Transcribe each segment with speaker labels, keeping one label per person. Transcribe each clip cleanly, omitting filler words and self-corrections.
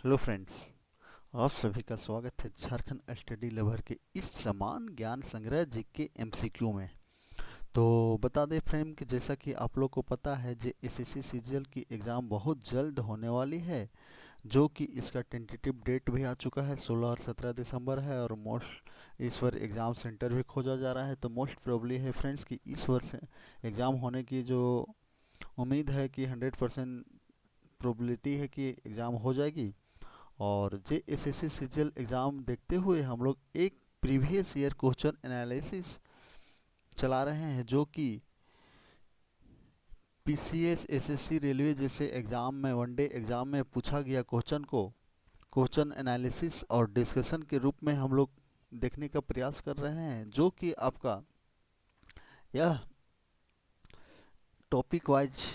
Speaker 1: Hello friends. आप सभी का स्वागत है झारखंड स्टडी लवर के इस समान ज्ञान संग्रह जीके एमसीक्यू में। तो बता दें फ्रेंड कि जैसा कि आप लोग को पता है जे एसएससी सीजीएल की एग्ज़ाम बहुत जल्द होने वाली है, जो कि इसका टेंटेटिव डेट भी आ चुका है। 16 और 17 दिसंबर है और मोस्ट इस बार एग्ज़ाम सेंटर भी खोजा जा रहा है। तो मोस्ट प्रोबेबली है फ्रेंड्स कि इस वर्ष एग्ज़ाम होने की जो उम्मीद है कि 100% प्रोबेबिलिटी है कि एग्ज़ाम हो जाएगी। और जे एसएससी सीजीएल एग्ज़ाम देखते हुए हम लोग एक प्रीवियस ईयर क्वेश्चन एनालिसिस चला रहे हैं, जो कि पीसीएस एसएससी रेलवे जैसे एग्ज़ाम में, वनडे एग्ज़ाम में पूछा गया क्वेश्चन को क्वेश्चन एनालिसिस और डिस्कशन के रूप में हम लोग देखने का प्रयास कर रहे हैं, जो कि आपका यह टॉपिक वाइज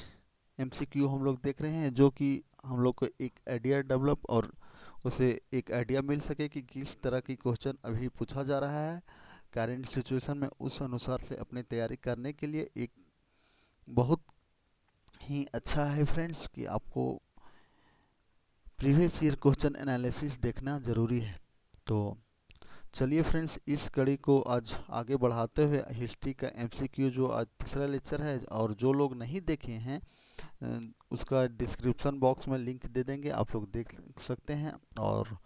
Speaker 1: एमसीक्यू हम लोग देख रहे हैं, जो कि हम लोग को एक आइडिया डेवलप और उसे एक आइडिया मिल सके कि किस तरह की क्वेश्चन अभी पूछा जा रहा है करेंट सिचुएशन में। उस अनुसार से अपनी तैयारी करने के लिए एक बहुत ही अच्छा है फ्रेंड्स कि आपको प्रीवियस ईयर क्वेश्चन एनालिसिस देखना ज़रूरी है। तो चलिए फ्रेंड्स, इस कड़ी को आज आगे बढ़ाते हुए हिस्ट्री का एमसीक्यू जो आज तीसरा लेक्चर है, और जो लोग नहीं देखे हैं उसका डिस्क्रिप्शन बॉक्स में लिंक दे देंगे, आप लोग देख सकते हैं। और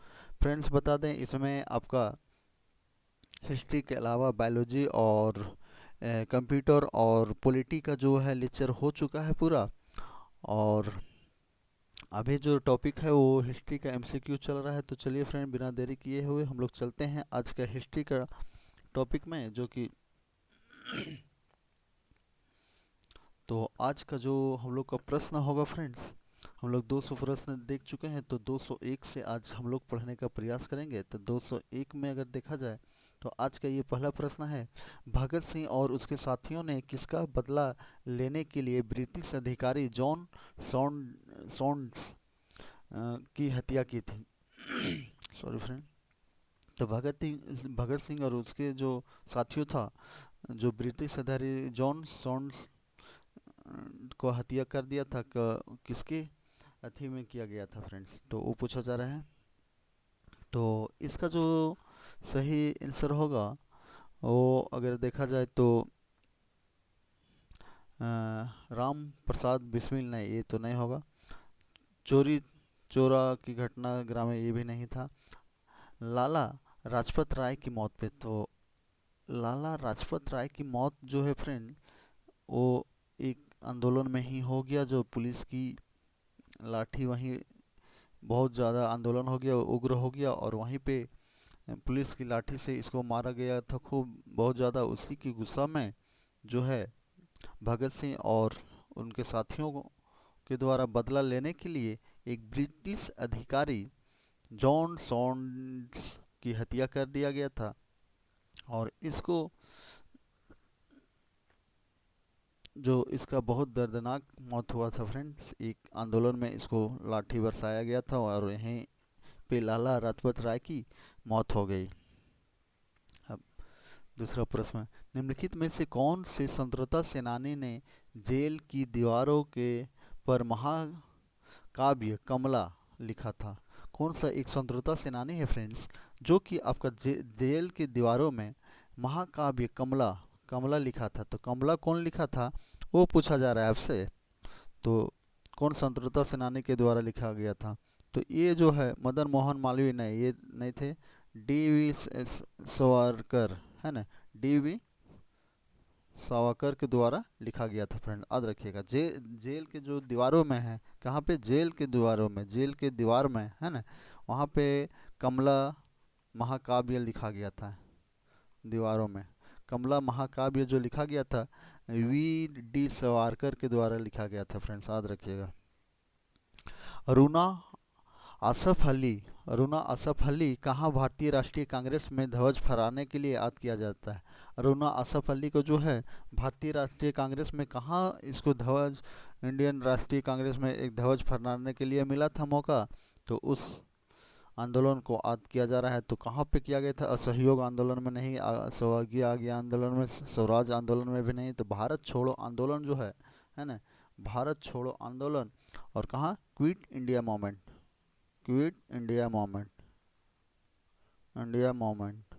Speaker 1: फ्रेंड्स बता दें, इसमें आपका हिस्ट्री के अलावा बायोलॉजी और कंप्यूटर और पॉलिटी का जो है लेक्चर हो चुका है पूरा। और अभी जो टॉपिक है वो हिस्ट्री का एमसीक्यू चल रहा है। तो चलिए फ्रेंड, बिना देरी किए हुए हम लोग चलते हैं आज का हिस्ट्री का टॉपिक में, जो कि तो आज का जो हम लोग का प्रश्न होगा फ्रेंड्स, हम लोग 200 प्रश्न देख चुके हैं, तो 201 से आज हम लोग पढ़ने का प्रयास करेंगे। तो 201 में अगर देखा जाए तो आज का ये पहला प्रश्न है, भगत सिंह और उसके साथियों ने किसका बदला लेने के लिए ब्रिटिश अधिकारी जॉन सॉन्ड्स की हत्या की थी। Sorry friend. तो भगत सिंह और उसके जो साथियों था, जो ब्रिटिश अधिकारी जॉन सॉन्ड्स को हत्या कर दिया था, किसके अथी में किया गया था फ्रेंड्स, तो वो पूछा जा रहा है। तो इसका जो सही आंसर होगा वो अगर देखा जाए तो राम प्रसाद बिस्मिल, नहीं ये तो नहीं होगा। चोरी चोरा की घटना ग्राम, ये भी नहीं था। लाला लाजपत राय की मौत पे, तो लाला लाजपत राय की मौत जो है फ्रेंड, वो एक आंदोलन में ही हो गया, जो पुलिस की लाठी वहीं बहुत ज़्यादा आंदोलन हो गया, उग्र हो गया, और वहीं पे पुलिस की लाठी से इसको मारा गया था खूब बहुत ज़्यादा। उसी की गुस्सा में जो है भगत सिंह और उनके साथियों के द्वारा बदला लेने के लिए एक ब्रिटिश अधिकारी जॉन सॉन्ड्स की हत्या कर दिया गया था। और इसको जो इसका बहुत दर्दनाक मौत हुआ था फ्रेंड्स, एक आंदोलन में इसको लाठी बरसाया गया था और यहीं पे लाला लाजपत राय की मौत हो गई। अब दूसरा प्रश्न, निम्नलिखित में से कौन से स्वतंत्रता सेनानी ने जेल की दीवारों के पर महाकाव्य कमला लिखा था? कौन सा एक स्वतंत्रता सेनानी है फ्रेंड्स, जो कि आपका जेल की दीवारों में महाकाव्य कमला कमला लिखा था? तो कमला कौन लिखा था वो पूछा जा रहा है आपसे। तो कौन स्वतंत्रता सेनानी के द्वारा लिखा गया था? तो ये जो है मदन मोहन मालवीय, नहीं ये नहीं थे। डी.वी. सावरकर है ना, डी.वी. सावरकर के द्वारा लिखा गया था फ्रेंड, याद रखिएगा। जेल के जो दीवारों में है, कहाँ पे? जेल के दीवारों में, जेल के दीवार में है ना, वहाँ पे कमला महाकाव्य लिखा गया था। दीवारों में कमला महाकाव्य जो लिखा गया था, वी सावरकर के द्वारा लिखा गया था फ्रेंड्स, याद रखिएगा। अरुणा आसफ अली अरुणा आसफ अली कहाँ भारतीय राष्ट्रीय कांग्रेस में ध्वज फहराने के लिए याद किया जाता है? अरुणा आसफ अली को जो है भारतीय राष्ट्रीय कांग्रेस में कहाँ इसको ध्वज, इंडियन राष्ट्रीय कांग्रेस में एक ध्वज फहराने के लिए मिला था मौका? तो उस आंदोलन को याद किया जा रहा है। तो कहाँ पे किया गया था? असहयोग आंदोलन में नहीं, स्वराज्य आगे आंदोलन में, स्वराज आंदोलन में भी नहीं, तो भारत छोड़ो आंदोलन जो है ना, भारत छोड़ो आंदोलन। और कहाँ? Quit India movement, quit India movement, India movement,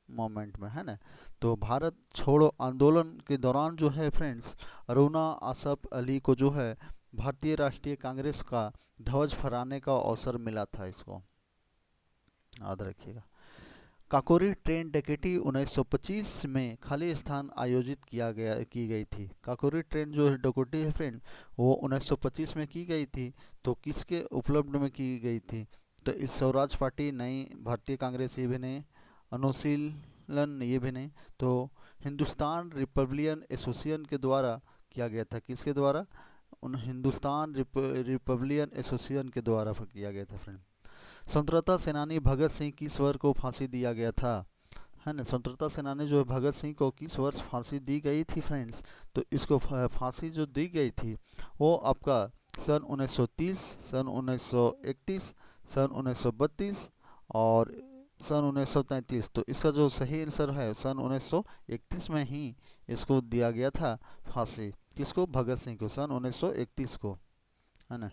Speaker 1: moment में, है ना। तो भारत छोड़ो आंदोलन के दौरान जो है फ्रेंड्स, अरुणा आसफ अली को जो है भारतीय राष्ट्रीय कांग्रेस का ध्वज फहराने का अवसर मिला था इसको, याद रखिएगा। काकोरी ट्रेन डकैती 1925 में खाली स्थान आयोजित की गई थी। काकोरी ट्रेन जो है डकैती है फ्रेंड, वो 1925 में की गई थी। तो किसके उपलब्ध में की गई थी? तो इस स्वराज पार्टी नई भारतीय कांग्रेस, ये भी नहीं, अनुशीलन ये भी नहीं, तो हिंदुस्तान रिपब्लिकन एसोसिएशन के द्वारा किया गया था। किसके द्वारा? उन हिंदुस्तान रिपब्लिकन एसोसिएशन के द्वारा किया गया था फ्रेंड। स्वतंत्रता सेनानी भगत सिंह किस वर्ष को फांसी दिया गया था? है ना, स्वतंत्रता सेनानी जो है भगत सिंह को किस वर्ष फांसी दी गई थी फ्रेंड्स? तो इसको फांसी जो दी गई थी वो आपका सन 1930, सन 1931, सन 1932 और सन 1933। तो इसका जो सही आंसर है सन 1931 में ही इसको दिया गया था फांसी। किसको? भगत सिंह को, सन 1931 को, है ना।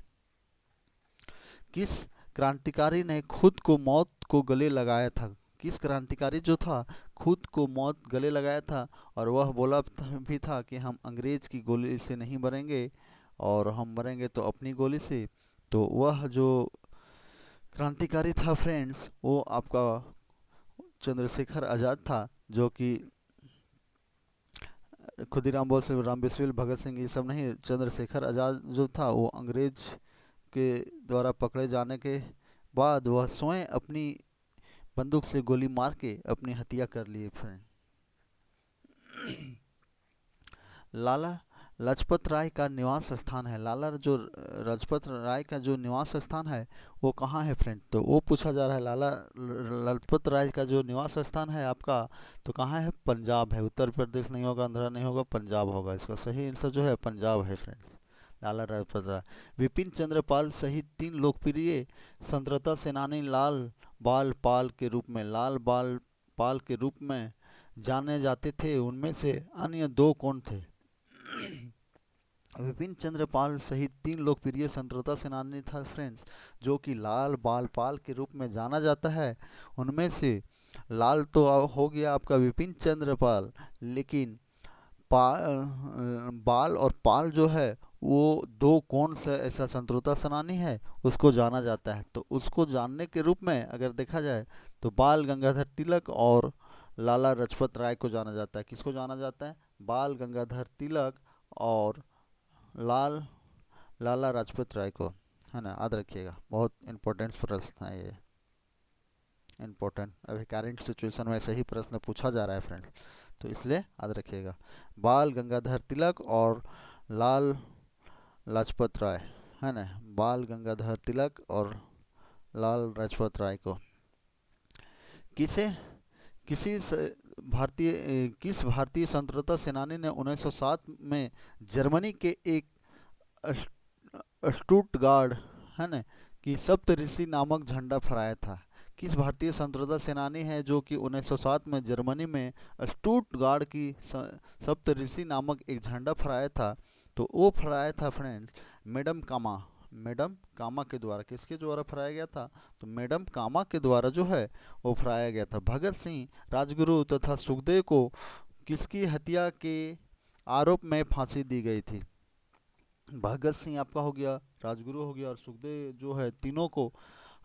Speaker 1: किस क्रांतिकारी ने खुद को मौत को गले लगाया था? किस क्रांतिकारी जो था खुद को मौत गले लगाया था, और वह बोला भी था कि हम अंग्रेज की गोली से नहीं मरेंगे और हम मरेंगे तो अपनी गोली से। तो वह जो क्रांतिकारी था फ्रेंड्स, वो आपका चंद्रशेखर आज़ाद था, जो कि खुदीराम बोस, राम बिस्मिल, भगत सिंह ये सब नहीं, चंद्रशेखर आज़ाद जो था वो अंग्रेज के द्वारा पकड़े जाने के बाद वह स्वयं अपनी बंदूक से गोली मार के अपनी हत्या कर लिए फ्रेंड। लाला लाजपत राय का निवास स्थान है, लाला जो लाजपत राय का जो निवास स्थान है वो कहाँ है फ्रेंड? तो वो पूछा जा रहा है, लाला लाजपत राय का जो निवास स्थान है आपका, तो कहाँ है? पंजाब है। उत्तर प्रदेश नहीं होगा, आंध्र नहीं होगा, पंजाब होगा। इसका सही आंसर जो है पंजाब है फ्रेंड्स, लाला लाजपत राय। विपिन चंद्र पाल सहित 3 लोकप्रिय स्वतंत्रता सेनानी लाल बाल पाल के रूप में, लाल बाल पाल के रूप में जाने जाते थे, उनमें से अन्य 2 कौन थे? विपिन चंद्र पाल सहित 3 लोकप्रिय स्वतंत्रता सेनानी था फ्रेंड्स, जो कि लाल बाल पाल के रूप में जाना जाता है। उनमें से लाल तो हो गया आपका विपिन चंद्र पाल, लेकिन बाल और पाल जो है वो 2 कौन सा ऐसा स्वतंत्रता सेनानी है उसको जाना जाता है। तो उसको जानने के रूप में अगर देखा जाए तो बाल गंगाधर तिलक और लाला लाजपत राय को जाना जाता है। किसको जाना जाता है? बाल गंगाधर तिलक और लाल लाला लाजपत राय को, है ना, याद रखिएगा। बहुत इंपॉर्टेंट प्रश्न है ये, इम्पोर्टेंट, अभी करंट सिचुएशन में ऐसे ही प्रश्न पूछा जा रहा है फ्रेंड्स, तो इसलिए याद रखिएगा। बाल गंगाधर तिलक और लाल लाजपत राय, है ना, बाल गंगाधर तिलक और लाल लाजपत राय को किसे किसी किस भारतीय स्वतंत्रता सेनानी ने 1907 में जर्मनी के एक स्टुटगार्ड, है ना, कि सप्तऋषि नामक झंडा फहराया था? किस भारतीय स्वतंत्रता सेनानी है जो कि 1907 में जर्मनी में स्टुटगार्ड की सप्तऋषि नामक एक झंडा फहराया था? तो वो फहराया था फ्रेंड्स मैडम कामा, मैडम कामा के द्वारा। किसके द्वारा फहराया गया था? तो मैडम कामा के द्वारा जो है वो फहराया गया था। भगत सिंह, राजगुरु तथा सुखदेव को किसकी हत्या के आरोप में फांसी दी गई थी? भगत सिंह आपका हो गया, राजगुरु हो गया और सुखदेव जो है, तीनों को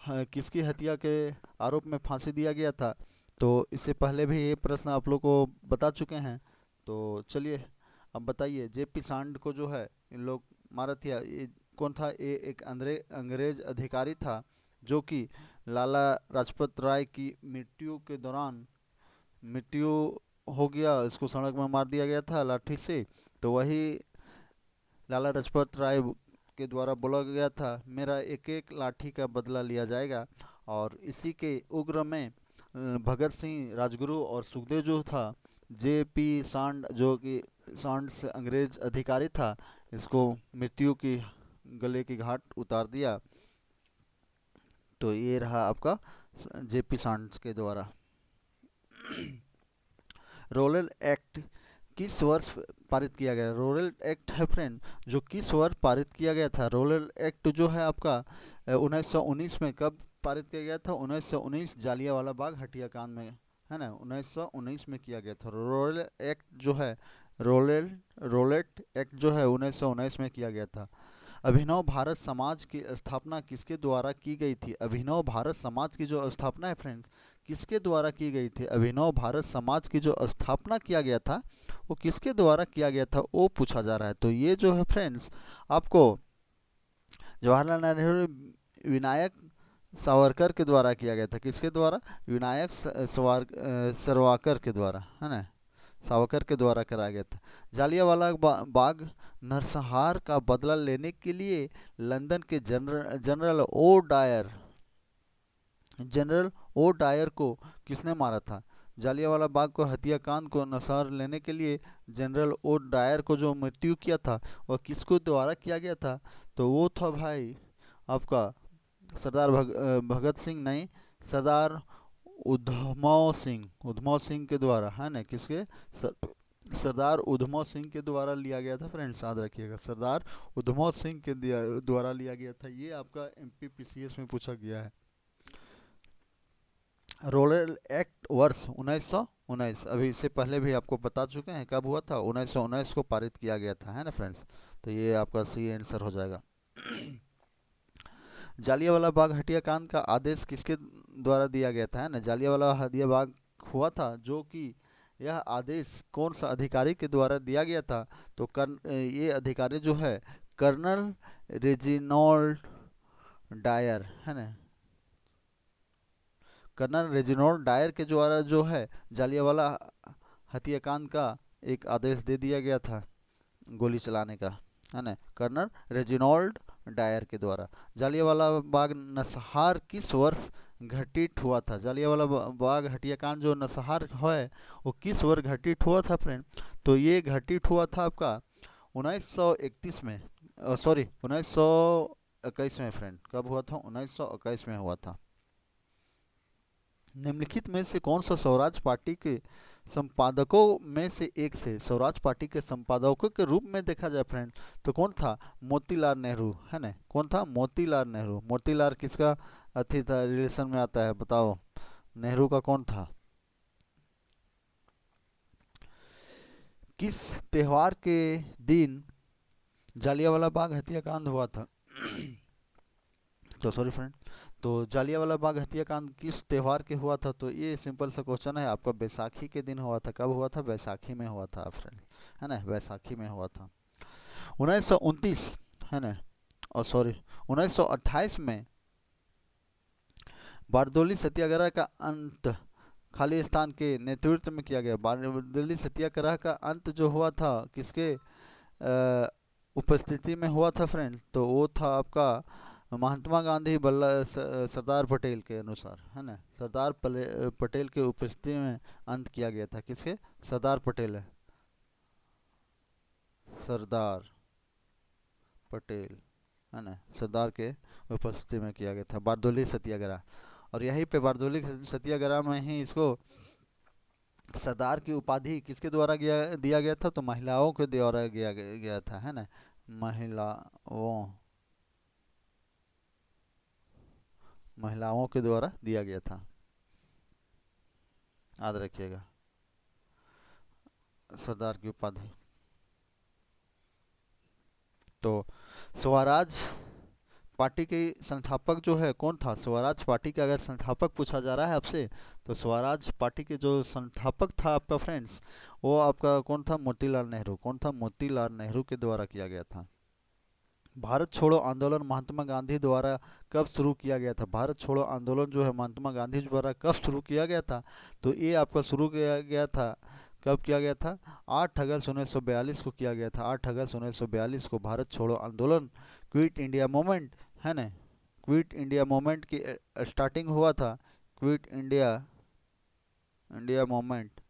Speaker 1: किसकी हत्या के आरोप में फांसी दिया गया था? तो इससे पहले भी ये प्रश्न आप लोग को बता चुके हैं। तो चलिए अब बताइए, जेपी सांड को जो है इन लोग मारा था, ये कौन था? ये एक अंग्रेज अधिकारी था जो कि लाला लाजपत राय की मृत्यु के दौरान मृत्यु हो गया, इसको सड़क में मार दिया गया था लाठी से। तो वही लाला लाजपत राय के द्वारा बोला गया था, मेरा एक एक लाठी का बदला लिया जाएगा। और इसी के उग्र में भगत सिंह, राजगुरु और सुखदेव जो था, जेपी सांड जो कि सांड से अंग्रेज अधिकारी था, इसको मृत्यु की गले की घाट उतार दिया। तो ये रहा आपका जेपी सांड के द्वारा। रोलेल एक्ट किस वर्ष पारित किया गया? रोरेल एक्ट है फ्रेंड, जो किस वर्ष पारित किया गया था? रोरेल एक्ट जो है आपका 1919 में कब पारित किया गया था? 1919 जालियांवाला बाग हत्याकांड में, है ना, 1919 में किया गया था। रोरेल एक्ट जो है, रोलेल रोलेट एक्ट जो है 1919 में किया गया था। अभिनव भारत समाज की स्थापना किसके द्वारा की गई थी? अभिनव भारत समाज की जो स्थापना है फ्रेंड्स, किसके द्वारा की गई थी? अभिनव भारत समाज की जो स्थापना किया गया था वो किसके द्वारा किया गया था, वो पूछा जा रहा है। तो ये जो है फ्रेंड्स आपको जवाहरलाल नेहरू विनायक सावरकर के द्वारा किया गया था। किसके द्वारा? विनायक सावरकर के द्वारा, है ना, सावरकर के द्वारा कराया गया था। जालियांवाला बाग नरसंहार का बदला लेने के लिए लंदन के जनरल ओ डायर को किसने मारा था? जालियांवाला बाग को हत्याकांड को नरसंहार लेने के लिए जनरल ओ डायर को जो मृत्यु किया था वह किसको द्वारा किया गया था? तो वो था भाई आपका सरदार भगत सिंह नहीं, सरदार उधमो सिंह के द्वारा, है ना, किसके? सरदार उधमो सिंह के द्वारा लिया गया था फ्रेंड्स, याद रखिएगा, सरदार उधमो सिंह के द्वारा लिया गया था। ये आपका एमपीपीसीएस में पूछा गया है। रोरेल एक्ट वर्ष 1919, अभी इससे पहले भी आपको बता चुके हैं कब हुआ था, 1919 को पारित किया गया था, है ना फ्रेंड्स। तो ये आपका सही आंसर हो जाएगा। जालियांवाला बाग हत्याकांड का आदेश किसके द्वारा दिया गया था, है ना? जालियांवाला हत्या बाग हुआ था, जो कि यह आदेश कौन सा अधिकारी के द्वारा दिया गया था? तो ये अधिकारी जो है कर्नल रेजिनोल्ड डायर, है ना, कर्नल रेजिनोल्ड डायर के द्वारा जो है जालियांवाला हत्याकांड का एक आदेश दे दिया गया था गोली चलाने का, है ना, कर्नल रेजिनोल्ड डायर के द्वारा। जालियांवाला बाग नरसंहार किस वर्ष घटित हुआ था? जालियांवाला बाग हत्याकांड जो नरसंहार है वो किस वर्ष घटित हुआ था फ्रेंड? तो ये घटित हुआ था आपका 1931 में, सॉरी 1921 में फ्रेंड। कब हुआ था? 1921 में हुआ था। निम्नलिखित में से कौन सा स्वराज पार्टी के संपादकों में से एक से स्वराज पार्टी के संपादकों के रूप में देखा जाए फ्रेंड, तो कौन था? मोतीलाल नेहरू, है ना, कौन था? मोतीलाल नेहरू। मोतीलाल किसका अथी था, रिलेशन में आता है, बताओ, नेहरू का कौन था? किस त्योहार के दिन जालियांवाला बाग हत्याकांड हुआ था? तो सॉरी फ्रेंड, तो जालियांवाला बाग हत्याकांड किस त्योहार के हुआ था? तो ये सिंपल सा क्वेश्चन है आपका, बैसाखी के दिन हुआ था। कब हुआ था? बैसाखी में हुआ था फ्रेंड, है ना, बैसाखी में हुआ था। 1929, है ना, और सॉरी 1928 में बारदोली सत्याग्रह का अंत खालिस्तान के नेतृत्व में किया गया। बारदोली सत्याग्रह का अंत जो हुआ था किसके उपस्थिति में हुआ था फ्रेंड? तो वो था आपका महात्मा गांधी सरदार पटेल के अनुसार, है ना, सरदार पटेल के उपस्थिति में अंत किया गया था। किसके? सरदार पटेल है, सरदार पटेल, है ना, सरदार के उपस्थिति में किया गया था बारदोली सत्याग्रह। और यहीं पे बारदोली सत्याग्रह में ही इसको सरदार की उपाधि किसके द्वारा दिया गया था? तो महिलाओं के द्वारा गया था, है ना, महिलाओं के द्वारा दिया गया था, याद रखिएगा, सरदार की उपाधि। तो स्वराज पार्टी के संस्थापक जो है कौन था? स्वराज पार्टी का अगर संस्थापक पूछा जा रहा है आपसे, तो स्वराज पार्टी के जो संस्थापक था आपका फ्रेंड्स, वो आपका कौन था? मोतीलाल नेहरू। कौन था? मोतीलाल नेहरू के द्वारा किया गया था। भारत छोड़ो आंदोलन महात्मा गांधी द्वारा कब शुरू किया गया था? भारत छोड़ो आंदोलन जो है महात्मा गांधी द्वारा कब शुरू किया गया था? तो ये आपका शुरू किया गया था, कब किया गया था? 8 अगस्त 1942 को किया गया था। 8 अगस्त 1942 को भारत छोड़ो आंदोलन, क्विट इंडिया मूवमेंट, है ना, क्विट इंडिया मूवमेंट की स्टार्टिंग हुआ था। Quit India India movement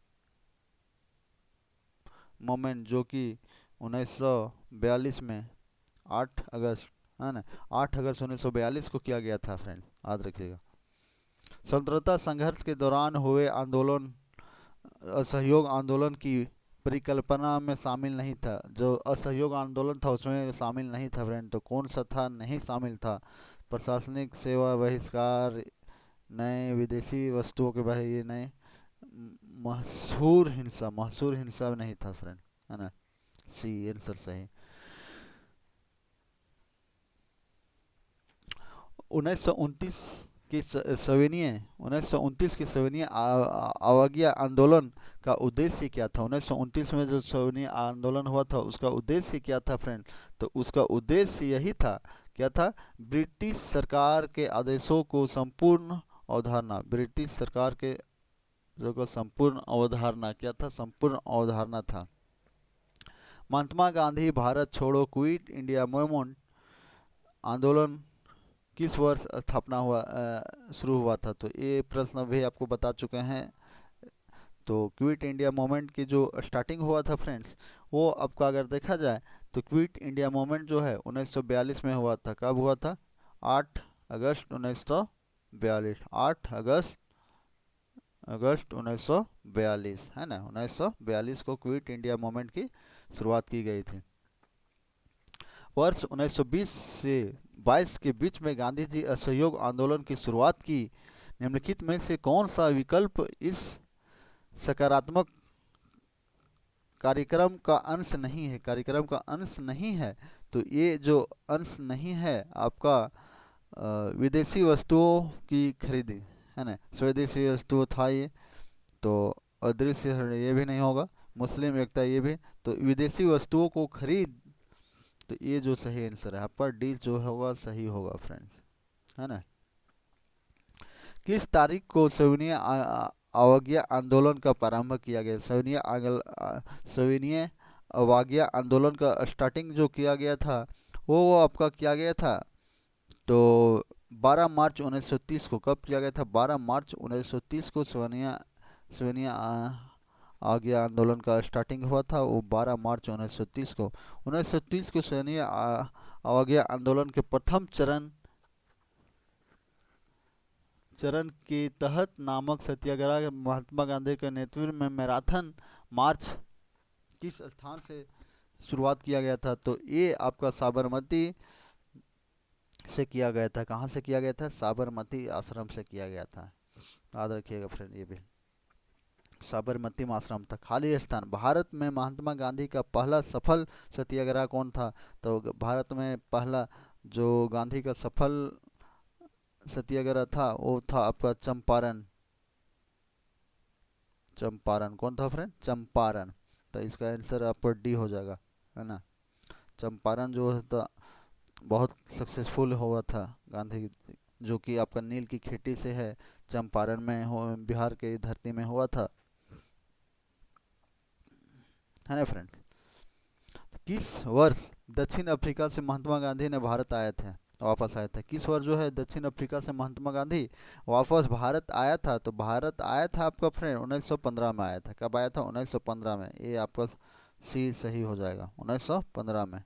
Speaker 1: movement जो कि 1942 में 8 अगस्त, है ना, 8 अगस्त 1942 को किया गया था फ्रेंड, याद रखिएगा। स्वतंत्रता संघर्ष के दौरान हुए आंदोलन, असहयोग आंदोलन की परिकल्पना में शामिल नहीं था, जो असहयोग आंदोलन था उसमें शामिल नहीं था फ्रेंड। तो कौन सा था, नहीं शामिल था? प्रशासनिक सेवा बहिष्कार, नए विदेशी वस्तुओं के बारे, ये नए महसूर हिंसा नहीं था फ्रेंड, है ना। सी आंसर सही। 1929 की सविनय 1929 की सविनय अवज्ञा आंदोलन का उद्देश्य क्या था? 1929 में जो सविनय आंदोलन हुआ था उसका उद्देश्य क्या था फ्रेंड? तो उसका उद्देश्य यही था, क्या था? ब्रिटिश सरकार के आदेशों को संपूर्ण अवधारणा, ब्रिटिश सरकार के जो का संपूर्ण अवधारणा क्या था? संपूर्ण अवधारणा था। महात्मा गांधी भारत छोड़ो क्विट इंडिया मूवमेंट आंदोलन किस वर्ष स्थापना हुआ शुरू हुआ था? तो ये प्रश्न भी आपको बता चुके हैं। तो क्विट इंडिया मूवमेंट की जो स्टार्टिंग हुआ था फ्रेंड्स, वो आपका अगर देखा जाए तो क्विट इंडिया मूवमेंट जो है 1942 में हुआ था। कब हुआ था? 8 अगस्त 1942। 8 अगस्त 1942, है ना। 1942 को क्विट इंडिया मूवमेंट की शुरुआत की गई थी। वर्ष 1920 से 22 के बीच में गांधी जी असहयोग आंदोलन की शुरुआत की। निम्नलिखित में से कौन सा विकल्प इस सकारात्मक कार्यक्रम का अंश नहीं है? कार्यक्रम का अंश नहीं है। तो ये जो अंश नहीं है आपका विदेशी वस्तुओं की खरीदी, है ना। स्वदेशी वस्तु था ये। तो अदृश्य ये भी नहीं होगा। मुस्लिम एकता ये भी। तो विदेशी वस्तुओं को खरीद, तो ये जो सही आंसर है आपका डी जो होगा सही होगा फ्रेंड्स, है ना। किस तारीख को सविनय अवज्ञा आंदोलन का प्रारंभ किया गया? सविनय अवज्ञा आंदोलन का स्टार्टिंग जो किया गया था वो आपका किया गया था तो 12 मार्च 1930 को। कब किया गया था? 12 मार्च 1930 को सविनय सविनय आज्ञा आंदोलन का स्टार्टिंग हुआ था, वो 12 मार्च 1930 को। 1930 को सविनय अवज्ञा आंदोलन के प्रथम चरण के तहत नामक सत्याग्रह महात्मा गांधी के नेतृत्व में मैराथन मार्च किस स्थान से शुरुआत किया गया था? तो ये आपका साबरमती से किया गया था। कहाँ से किया गया था? साबरमती आश्रम से किया गया था। याद रखिएगा फ्रेंड, ये भी साबरमती आश्रम था। खाली स्थान, भारत में महात्मा गांधी का पहला सफल सत्याग्रह कौन था? तो भारत में पहला जो गांधी का सफल सत्याग्रह था वो था आपका चंपारण। चंपारण कौन था फ्रेंड? चंपारण। तो इसका आंसर आपका डी हो जाएगा, है ना। चंपारण जो था बहुत सक्सेसफुल हुआ था गांधी, जो कि आपका नील की खेती से है, चंपारण में हो, बिहार के धरती में हुआ था, है ना फ्रेंड्स। किस वर्ष दक्षिण अफ्रीका से महात्मा गांधी ने भारत आए थे, वापस आए थे? किस वर्ष जो है दक्षिण अफ्रीका से महात्मा गांधी वापस भारत आया था? तो भारत आया था आपका फ्रेंड 1915 में आया था। कब आया था? 1915 में। ये आपका सी सही हो जाएगा, 1915 में।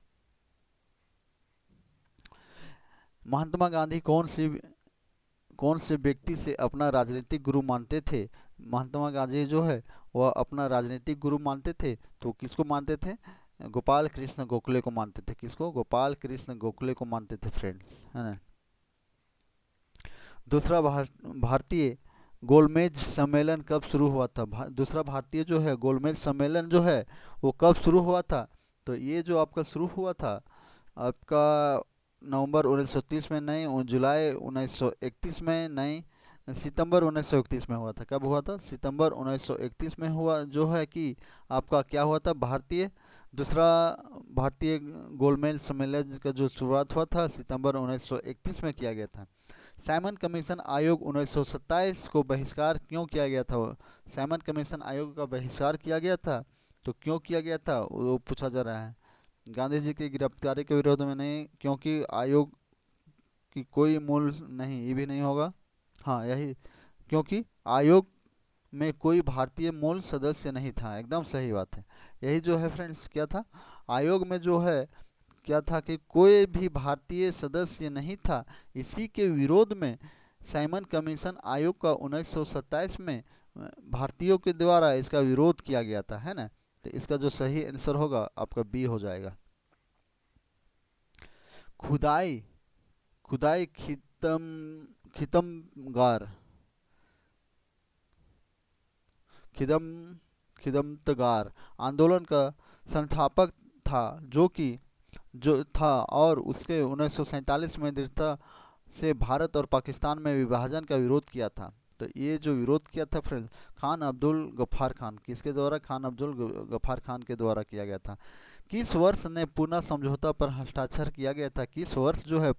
Speaker 1: महात्मा गांधी कौन से व्यक्ति से अपना राजनीतिक गुरु मानते थे? महात्मा गांधी जो है वह अपना राजनीतिक गुरु मानते थे, तो किसको मानते थे? गोपाल कृष्ण गोखले को मानते थे। किसको? गोपाल कृष्ण गोखले को मानते थे फ्रेंड्स, है ना। दूसरा भारतीय गोलमेज सम्मेलन कब शुरू हुआ था? दूसरा भारतीय जो है गोलमेज सम्मेलन जो है वो कब शुरू हुआ था? तो ये जो आपका शुरू हुआ था आपका नवंबर 1930 में नहीं, जुलाई 1931 में नहीं, सितंबर 1931 में हुआ था। कब हुआ था? सितंबर 1931 में हुआ जो है कि आपका क्या हुआ था? दूसरा भारतीय गोलमेज सम्मेलन का जो शुरुआत हुआ था सितंबर 1931 में किया गया था। साइमन कमीशन आयोग 1927 को बहिष्कार क्यों किया गया था? साइमन कमीशन आयोग का बहिष्कार किया गया था, तो क्यों किया गया था वो पूछा जा रहा है। गांधी जी की गिरफ्तारी के विरोध में नहीं, क्योंकि आयोग की कोई मूल नहीं, ये भी नहीं होगा। हाँ यही, क्योंकि आयोग में कोई भारतीय मूल सदस्य नहीं था। एकदम सही बात है। यही जो है फ्रेंड्स क्या था, आयोग में जो है क्या था कि कोई भी भारतीय सदस्य नहीं था। इसी के विरोध में साइमन कमीशन आयोग का 1927 में भारतीयों के द्वारा इसका विरोध किया गया था, है ना। तो इसका जो सही आंसर होगा आपका बी हो जाएगा। खुदाई खुदाई खितमगार खिदम खिदमतगार आंदोलन का संस्थापक था, जो था और उसके 1947 में दृढ़ता से भारत और पाकिस्तान में विभाजन का विरोध किया था। तो ये जो विरोध किया था फ्रेंड्स, खान अब्दुल गफ्फार खान, किसके द्वारा? खान अब्दुल गफ्फार खान के द्वारा किया गया था। किस वर्ष ने पूना समझौता पर हस्ताक्षर किया गया था? किस वर्ष जो है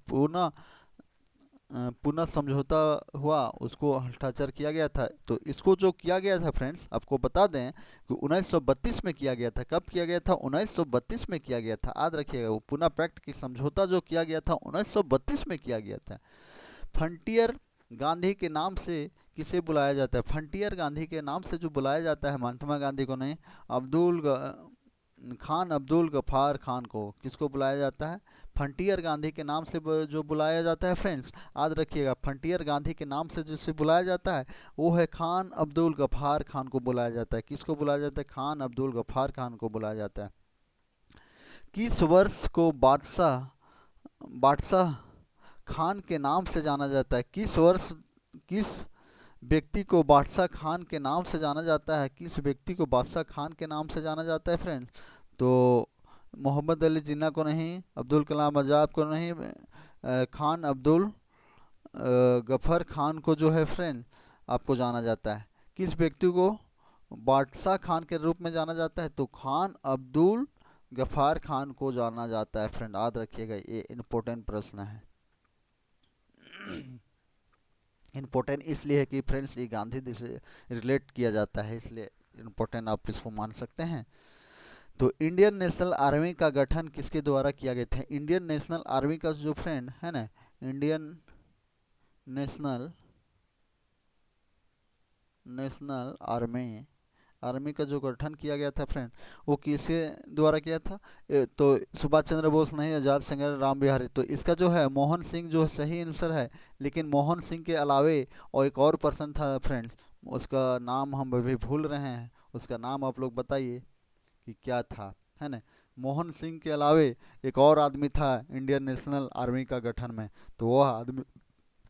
Speaker 1: पूना समझौता हुआ, उसको हस्ताक्षर किया गया था? तो इसको जो किया गया था फ्रेंड्स, आपको बता दें कि 1932 में किया गया था। कब किया गया था? 1932 में किया गया था, याद रखिएगा। वो पूना पैक्ट की समझौता जो किया गया था 1932 में किया गया था। फ्रंटियर गांधी के नाम से किसे बुलाया जाता है? फ्रंटियर गांधी के नाम से जो बुलाया जाता है महात्मा गांधी को नहीं, खान अब्दुल गफ्फार खान को, किसको बुलाया जाता है? फ्रंटियर गांधी के नाम से जो बुलाया जाता है फ्रेंड्स, याद रखिएगा, फ्रंटियर गांधी के नाम से जिसे बुलाया जाता है वो है खान अब्दुल गफ्फार खान को बुलाया जाता है। किसको बुलाया जाता है? खान अब्दुल गफ्फार खान को बुलाया जाता है। किस वर्ष को बादशाह बादशाह खान के नाम से जाना जाता है? किस व्यक्ति को बादशाह खान के नाम से जाना जाता है? किस व्यक्ति को बादशाह खान के नाम से जाना जाता है फ्रेंड्स? तो मोहम्मद अली जिन्ना को नहीं, अब्दुल कलाम आज़ाद को नहीं, खान अब्दुल गफर खान को जो है फ्रेंड आपको जाना जाता है। किस व्यक्ति को बादशाह खान के रूप में जाना जाता है? तो खान अब्दुल गफार खान को जाना जाता है फ्रेंड, याद रखिएगा, ये इम्पोर्टेंट प्रश्न है। इम्पोर्टेंट इसलिए है कि फ्रेंड्स ये गांधी जी से रिलेट किया जाता है, इसलिए इम्पोर्टेंट आप इसको मान सकते हैं। तो इंडियन नेशनल आर्मी का गठन किसके द्वारा किया गया था? इंडियन नेशनल आर्मी का जो फ्रेंड है ना, Indian national national army army का जो गठन किया गया था फ्रेंड, वो किसके द्वारा किया था? तो सुभाष चंद्र बोस नहीं, आजाद संघ राम बिहारी। तो इसका जो है मोहन सिंह जो सही आंसर है, लेकिन मोहन सिंह के अलावे और एक और पर्सन था फ्रेंड्स, उसका नाम हम अभी भूल रहे हैं। उसका नाम आप लोग बताइए कि क्या था, है ना? मोहन सिंह के अलावे एक और आदमी था इंडियन नेशनल आर्मी का गठन में। तो वह आदमी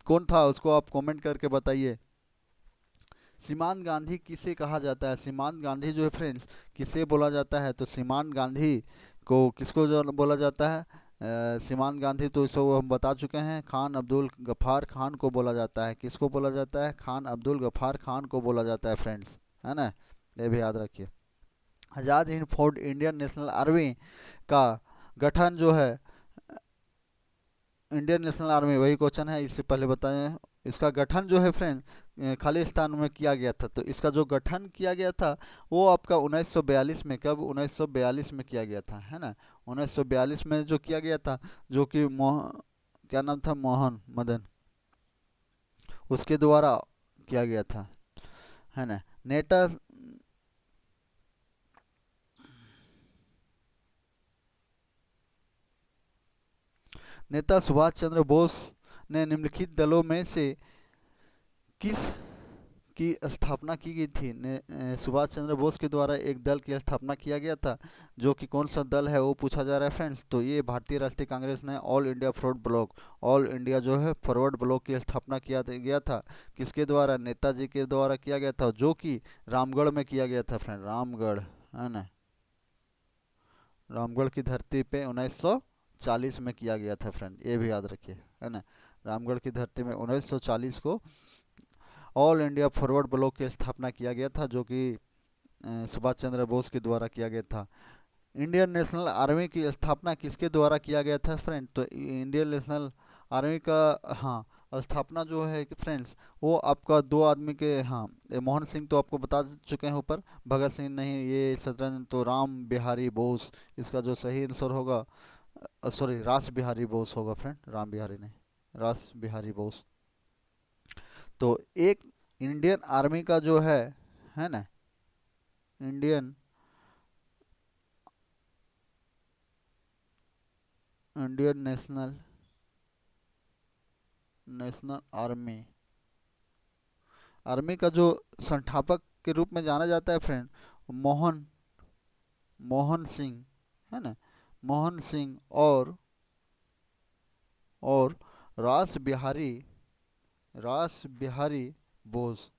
Speaker 1: कौन था, उसको आप कमेंट करके बताइए। सीमांत गांधी किसे कहा जाता है? सीमांत गांधी जो है फ्रेंड्स किसे बोला जाता है? तो सीमांत गांधी को किसको जो बोला जाता है? सीमांत गांधी तो इसको हम बता चुके हैं, खान अब्दुल गफ्फार खान को बोला जाता है। किसको बोला जाता है? खान अब्दुल गफ्फार खान को बोला जाता है फ्रेंड्स, है ना? ये भी याद रखिए। आज़ाद हिंद फौज इंडियन नेशनल आर्मी का गठन जो है, इंडियन नेशनल आर्मी वही क्वेश्चन है, इससे पहले बताएं। इसका गठन जो है फ्रेंड खालिस्तान में किया गया था। तो इसका जो गठन किया गया था वो आपका 1942 में, कब? 1942 में किया गया था, है ना? 1942 में जो किया गया था, जो कि क्या नाम था? मोहन मदन, उसके द्वारा किया गया था, है ना? नेता नेता सुभाष चंद्र बोस ने निम्नलिखित दलों में से किस की स्थापना की गई थी? सुभाष चंद्र बोस के द्वारा एक दल की स्थापना किया गया था, जो कि कौन सा दल है वो पूछा जा रहा है फ्रेंड्स। तो ये भारतीय राष्ट्रीय कांग्रेस ने all India forward block, all India जो है फॉरवर्ड ब्लॉक की स्थापना किया गया था। किसके द्वारा? नेताजी के द्वारा किया गया था, जो कि रामगढ़ में किया गया था फ्रेंड, रामगढ़, है ना? रामगढ़ की धरती पे 1940 में किया गया था फ्रेंड, ये भी याद रखिए, है ना? रामगढ़ की धरती में 1940 को ऑल इंडिया फॉरवर्ड ब्लॉक की स्थापना किया गया था, जो कि सुभाष चंद्र बोस के द्वारा किया गया था। इंडियन नेशनल आर्मी की स्थापना किसके द्वारा किया गया था फ्रेंड? तो इंडियन नेशनल आर्मी का, हाँ, स्थापना जो है कि फ्रेंड्स वो आपका दो आदमी के, हाँ, मोहन सिंह तो आपको बता चुके हैं ऊपर, भगत सिंह नहीं, ये शतरंज तो राम बिहारी बोस, इसका जो सही आंसर होगा, सॉरी, रास बिहारी बोस होगा फ्रेंड, राम बिहारी नहीं, रास बिहारी बोस। तो एक इंडियन आर्मी का जो है ना, Indian Indian national national army army का जो संस्थापक के रूप में जाना जाता है फ्रेंड, मोहन मोहन सिंह, है ना, मोहन सिंह और रास बिहारी, रास बोस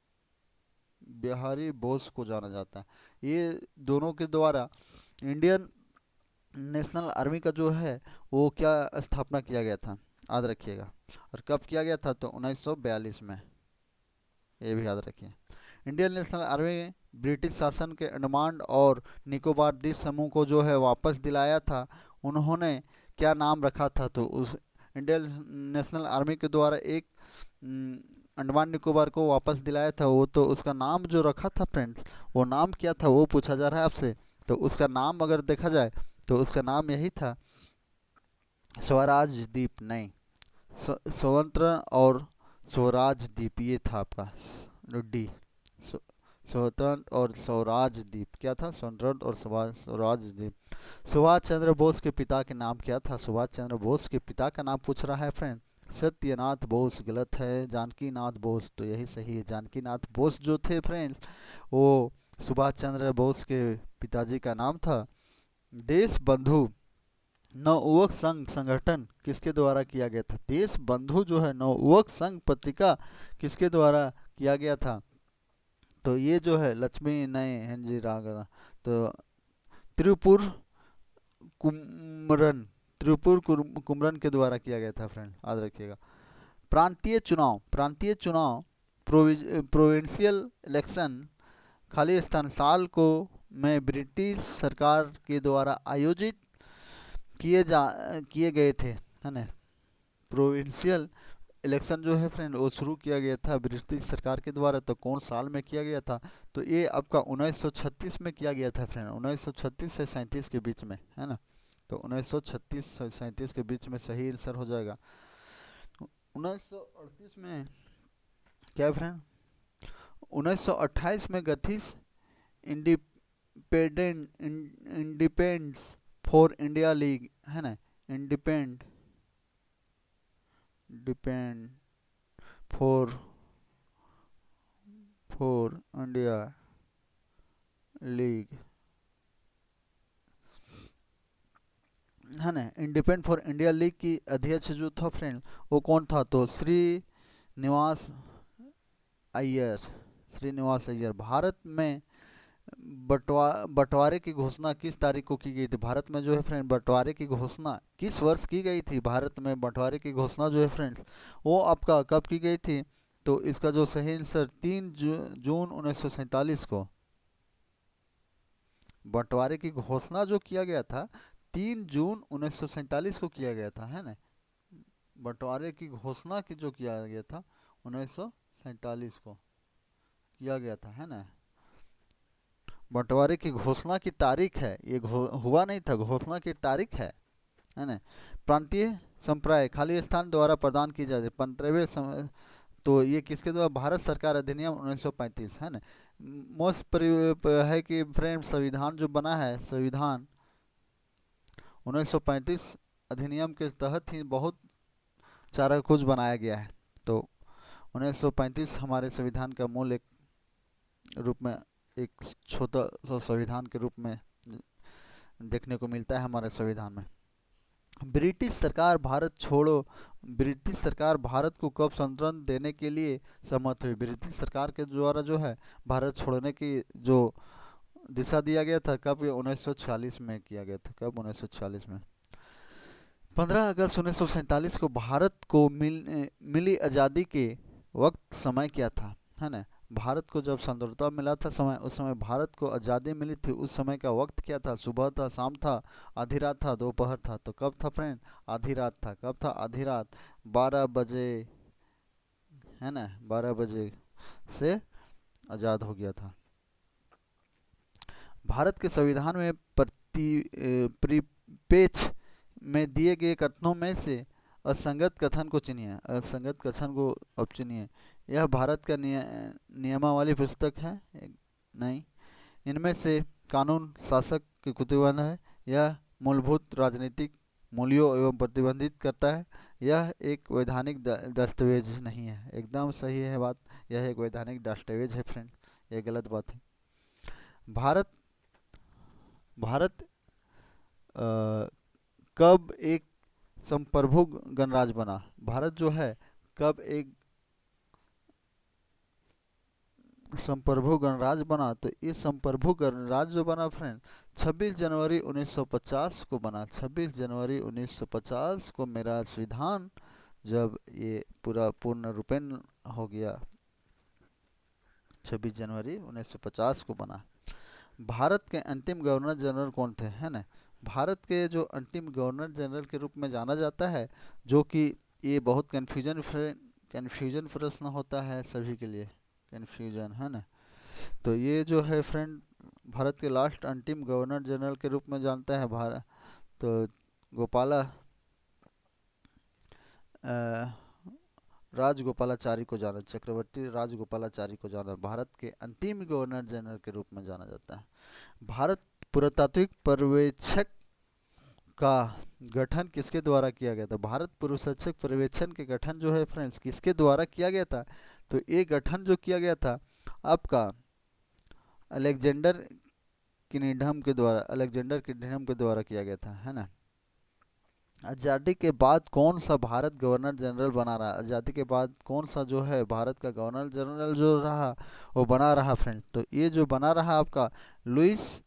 Speaker 1: बिहारी बोस को जाना जाता है। ये दोनों के द्वारा इंडियन नेशनल आर्मी का जो है वो क्या स्थापना किया गया था, याद रखिएगा। और कब किया गया था, तो 1942 में, ये भी याद रखिए। इंडियन नेशनल आर्मी ब्रिटिश शासन के अंडमान और निकोबार द्वीप समूह को जो है वापस दिलाया था। उन्होंने क्या नाम रखा था, तो उस इंडियन नेशनल आर्मी के द्वारा एक अंडमान निकोबार को वापस दिलाया था, वो तो उसका नाम जो रखा था फ्रेंड्स, वो नाम क्या था वो पूछा जा रहा है आपसे। तो उसका नाम अगर देखा जाए तो उसका नाम यही था, स्वराज द्वीप नहीं, स्वतंत्र और स्वराज द्वीप, ये था आपका डी। स्वतंत्र और स्वराज द्वीप क्या था, स्वतंत्र और स्वराज द्वीप। सुभाष चंद्र बोस के पिता के नाम क्या था, सुभाष चंद्र बोस के पिता का नाम पूछ रहा है फ्रेंड। सत्यनाथ बोस गलत है, जानकी नाथ बोस तो यही सही है। जानकी नाथ बोस जो थे फ्रेंड्स, वो सुभाष चंद्र बोस के पिताजी का नाम था। देश बंधु नवयुवक संघ संगठन किसके द्वारा किया गया था, देश बंधु जो है नवयुवक संघ पत्रिका किसके द्वारा किया गया था, तो ये जो है लक्ष्मी नय हेनरी रागरा, तो त्रिपुर कुमरन, कुमरन के द्वारा किया गया था फ्रेंड, याद रखिएगा। प्रांतीय चुनाव प्रोविंशियल इलेक्शन खाली स्थान साल को में ब्रिटिश सरकार के द्वारा आयोजित किए गए थे, है ना। प्रोविंशियल इलेक्शन जो है फ्रेंड वो शुरू किया गया था ब्रिटिश सरकार के द्वारा, तो कौन साल में किया गया था, तो ये आपका 1936 में किया गया था फ्रेंड, 1936 से 37 के बीच में, है ना। तो 1936 से 37 के बीच में सही आंसर हो जाएगा। 1938 में क्या है फ्रेंड, 1928 में गठित इंडिपेंडेंस फॉर इंडिया लीग, है ना, डिपेंड फॉर इंडिया लीग, है ना। इंडिपेंडेंट फॉर इंडिया लीग की अध्यक्ष जो था फ्रेंड वो कौन था, तो श्रीनिवास अय्यर, श्रीनिवास अय्यर। भारत में बंटवारे की घोषणा किस तारीख को की गई थी, भारत में जो है फ्रेंड बंटवारे की घोषणा किस वर्ष की गई थी, भारत में बंटवारे की घोषणा जो है फ्रेंड्स वो आपका कब की गई थी, तो इसका जो सही आंसर 3 जून 1947 को। बंटवारे की घोषणा जो किया गया था 3 जून 1947 को किया गया था, है ना। बंटवारे की घोषणा की जो किया गया था 1947 को किया गया था, है ना। बंटवारे की घोषणा की तारीख है, ये हुआ नहीं था, घोषणा की तारीख है ना। प्रांतीय संप्राय खाली स्थान द्वारा प्रदान की जाती है 15वें, तो ये किसके द्वारा, भारत सरकार अधिनियम 1935, है ना। मोस्ट है कि फ्रेंड संविधान जो बना है, संविधान 1935 अधिनियम के तहत ही बहुत सारा कुछ बनाया गया है, तो 1935 हमारे संविधान का मूल एक रूप में, एक छोटा सा संविधान के रूप में देखने को मिलता है हमारे संविधान में। ब्रिटिश सरकार भारत छोड़ो, ब्रिटिश सरकार भारत को कब स्वतंत्रता देने के लिए सहमत हुई, ब्रिटिश सरकार के द्वारा जो है भारत छोड़ने की जो दिशा दिया गया था कब, 1946 में किया गया था, कब 1946 में। 15 अगस्त 1947 को भारत को मिली आज़ादी के वक्त समय क्या था, है ना। भारत को जब स्वतंत्रता मिला था समय, उस समय भारत को आज़ादी मिली थी, उस समय का वक्त क्या था, सुबह था, शाम था, आधी रात था, दोपहर था, तो कब था फ्रेंड, आधी रात था। कब था, आधी रात, 12 बजे, है ना, 12 बजे से आज़ाद हो गया था। भारत के संविधान में परिपेक्ष में दिए गए कथनों में से असंगत कथन को चुनिए, असंगत कथन को अब चुनिए। यह भारत का नियमावली पुस्तक है, नहीं। इनमें से कानून शासक के प्रतिबंध है, यह मूलभूत राजनीतिक मूल्यों एवं प्रतिबंधित करता है, यह एक वैधानिक दस्तावेज नहीं है। एकदम सही है बात, यह एक वैधानिक दस्तावेज है फ्रेंड, ये गलत बात है। भारत भारत कब एक संप्रभु गणराज्य बना? भारत जो है कब एक संप्रभु गणराज्य बना? तो ये संप्रभु गणराज्य जो बना फ्रेंड 26 जनवरी 1950 को बना। 26 जनवरी 1950 को मेरा संविधान जब ये पूरा पूर्ण रूपेण हो गया, 26 जनवरी 1950 को बना। भारत के अंतिम गवर्नर जनरल कौन थे, है ना? भारत के जो अंतिम गवर्नर जनरल के रूप में जाना जाता है, जो कि ये बहुत कन्फ्यूजन प्रश्न होता है सभी के लिए, कन्फ्यूजन, है ना? तो ये जो है फ्रेंड भारत के लास्ट अंतिम गवर्नर जनरल के रूप में जानता है भारत, तो गोपाला राजगोपालाचारी को जाना, चक्रवर्ती राजगोपालाचारी को जाना भारत के अंतिम गवर्नर जनरल के रूप में जाना जाता है। भारत पुरातात्विक पर्यवेक्षक का गठन किसके द्वारा किया गया था? भारत पुरातात्विक पर्यवेक्षण के गठन जो है फ्रेंड्स किसके द्वारा किया गया था? तो ये गठन जो किया गया था आपका अलेक्जेंडर किनिंघम के द्वारा किया गया था, है ना? आज़ादी के बाद कौन सा भारत गवर्नर जनरल बना रहा? आज़ादी के बाद कौन सा जो है भारत का गवर्नर जनरल जो रहा वो बना रहा फ्रेंड? तो ये जो बना रहा आपका लुइस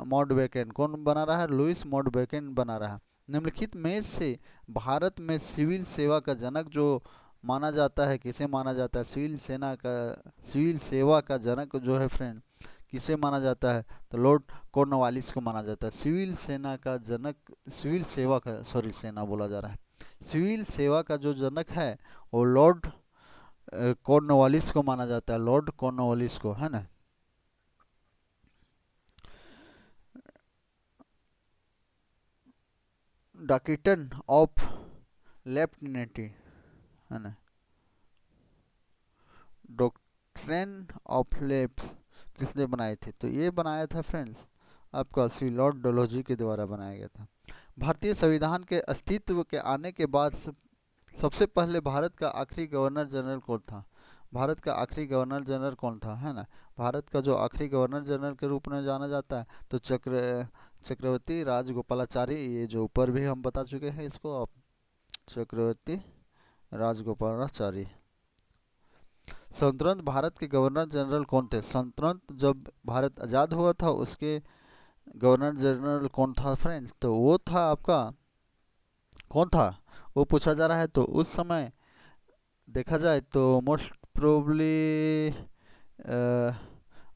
Speaker 1: माउंटबेटन। कौन बना रहा है? लुइस माउंटबेटन बना रहा। निम्नलिखित में से भारत में सिविल सेवा का जनक जो माना जाता है, किसे माना जाता है? सिविल सेवा का जनक जो है फ्रेंड किसे माना जाता है? तो लॉर्ड कॉर्नवालिस को माना जाता है सिविल सेना का जनक। सिविल सेवा का, सॉरी सेना बोला जा रहा है, सिविल सेवा का जो जनक है वो लॉर्ड कॉर्नवालिस को माना जाता है, लॉर्ड कॉर्नवालिस को, है ना? डॉक्ट्रिन ऑफ लेफ्टिनेंट, है ना? डॉक्ट्रिन ऑफ लेफ्ट किसने बनाए थे? तो ये बनाया था फ्रेंड्स आपका श्री लॉर्ड डलहौजी के द्वारा बनाया गया था। भारतीय संविधान के अस्तित्व के आने के बाद सबसे पहले भारत का आखिरी गवर्नर जनरल कौन था? भारत का आखिरी गवर्नर जनरल कौन था, है ना? भारत का जो आखिरी गवर्नर जनरल के रूप में जाना जाता है तो चक्रवर्ती राजगोपालाचारी, ये जो ऊपर भी हम बता चुके हैं इसको आप, चक्रवर्ती राजगोपालाचारी। स्वतंत्र भारत के गवर्नर जनरल कौन थे? स्वतंत्र जब भारत आज़ाद हुआ था उसके गवर्नर जनरल कौन था फ्रेंड्स? तो वो था आपका, कौन था वो पूछा जा रहा है। तो उस समय देखा जाए तो मोस्ट प्रोबली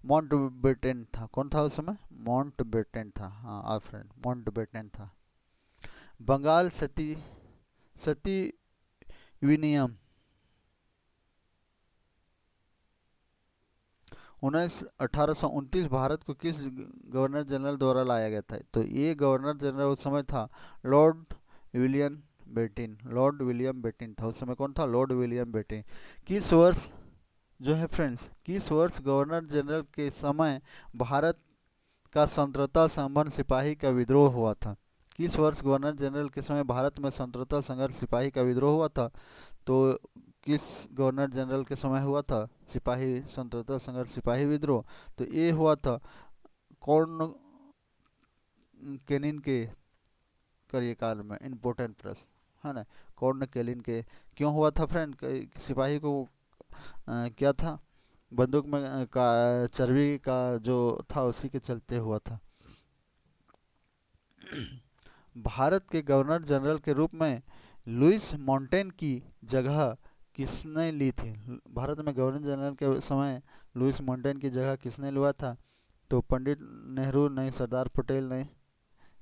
Speaker 1: माउंटबेटन था। कौन था उस समय? माउंटबेटन था, हाँ फ्रेंड माउंटबेटन था। बंगाल सती विनियम 1829 भारत को किस गवर्नर जनरल द्वारा लाया गया था? तो ये गवर्नर जनरल उस समय था Lord William Bentinck. Lord William Bentinck था उस समय। कौन था? Lord William Bentinck. किस वर्ष जो है फ्रेंड्स, किस वर्ष गवर्नर जनरल के समय भारत का स्वतंत्रता संबंध सिपाही का विद्रोह हुआ था? किस वर्ष गवर्नर जनरल के समय भारत में स्वतंत्रता संघर्ष सिपाही का विद्रोह हुआ था? तो किस गवर्नर जनरल के समय हुआ था सिपाही स्वतंत्रता संघर्ष सिपाही विद्रोह? तो ये हुआ था कॉर्न केनिन के कार्यकाल में। इम्पोर्टेंट प्रश्न, है ना? कॉर्न केलिन के क्यों हुआ था फ्रेंड? सिपाही को क्या था, बंदूक में का चर्बी का जो था उसी के चलते हुआ था। भारत के गवर्नर जनरल के रूप में लुइस माउंटेन की जगह किसने ली थी? भारत में गवर्नर जनरल के समय लुइस माउंटेन की जगह किसने लिया था? तो पंडित नेहरू नहीं, सरदार पटेल नहीं,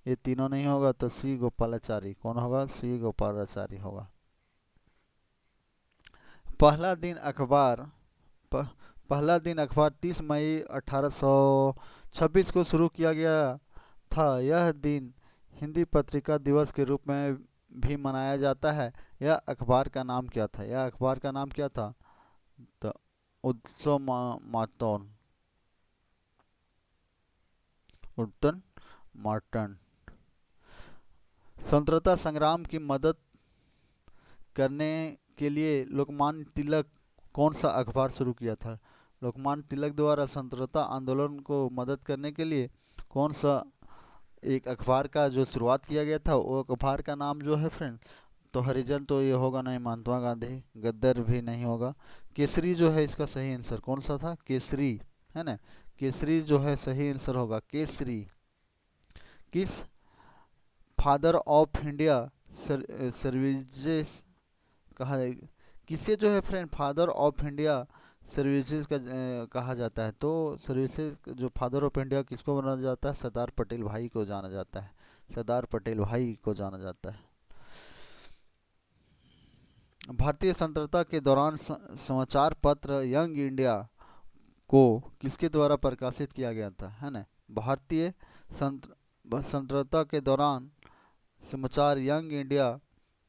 Speaker 1: ये तीनों नहीं होगा तो सी गोपालाचारी। कौन होगा? सी गोपालाचारी होगा। पहला दिन अखबार प, पहला दिन अखबार 30 मई 1826 को शुरू किया गया था। यह दिन हिंदी पत्रिका दिवस के रूप में भी मनाया जाता है। यह अखबार का नाम क्या था? यह अखबार का नाम क्या था? तो उत्सव मार्टन, उत्तन मार्टन। स्वतंत्रता संग्राम की मदद करने के लिए लोकमान्य तिलक कौन सा अखबार शुरू किया था? लोकमान्य तिलक द्वारा स्वतंत्रता आंदोलन को मदद करने के लिए कौन सा एक अखबार का जो शुरुआत किया गया था, वो अखबार का नाम जो है फ्रेंड, तो हरिजन तो ये होगा नहीं, महात्मा गांधी, गद्दर भी नहीं होगा। केसरी जो है इसका सही आंसर कौन सा था, केसरी, है ना। केसरी जो है सही आंसर होगा, केसरी। किस फादर ऑफ इंडिया सर्विसेज कहा, किसे जो है friend father of India services का कहा जाता है, तो सर्विसेज जो फादर ऑफ इंडिया किसको माना जाता है, सरदार पटेल भाई को जाना जाता है, सरदार पटेल भाई को जाना जाता है। भारतीय स्वतंत्रता के दौरान समाचार पत्र यंग इंडिया को किसके द्वारा प्रकाशित किया गया था, है ना। भारतीय स्वतंत्रता के दौरान समाचार यंग इंडिया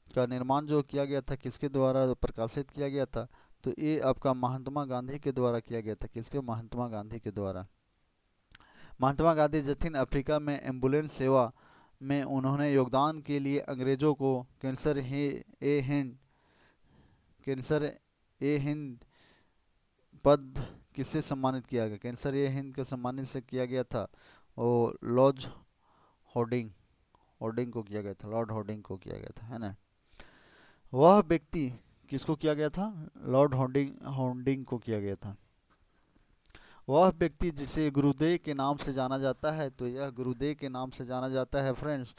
Speaker 1: का निर्माण जो किया गया था, किसके द्वारा प्रकाशित किया गया था, तो ये आपका महात्मा गांधी के द्वारा किया गया था। किसके, महात्मा गांधी के द्वारा। महात्मा गांधी दक्षिण अफ्रीका में एम्बुलेंस सेवा में उन्होंने योगदान के लिए अंग्रेजों को कैंसर ए हिंद पद किससे सम्मानित किया गया, कैंसर ए हिंद के सम्मानित से किया गया था, और लॉर्ड होर्डिंग होर्डिंग को किया गया था, लॉर्ड होर्डिंग को किया गया था, है ना। वह व्यक्ति किसको किया गया था, लॉर्ड होर्डिंग होर्डिंग को किया गया था। वह व्यक्ति जिसे गुरुदेव के नाम से जाना जाता है, तो यह गुरुदेव के नाम से जाना जाता है फ्रेंड्स,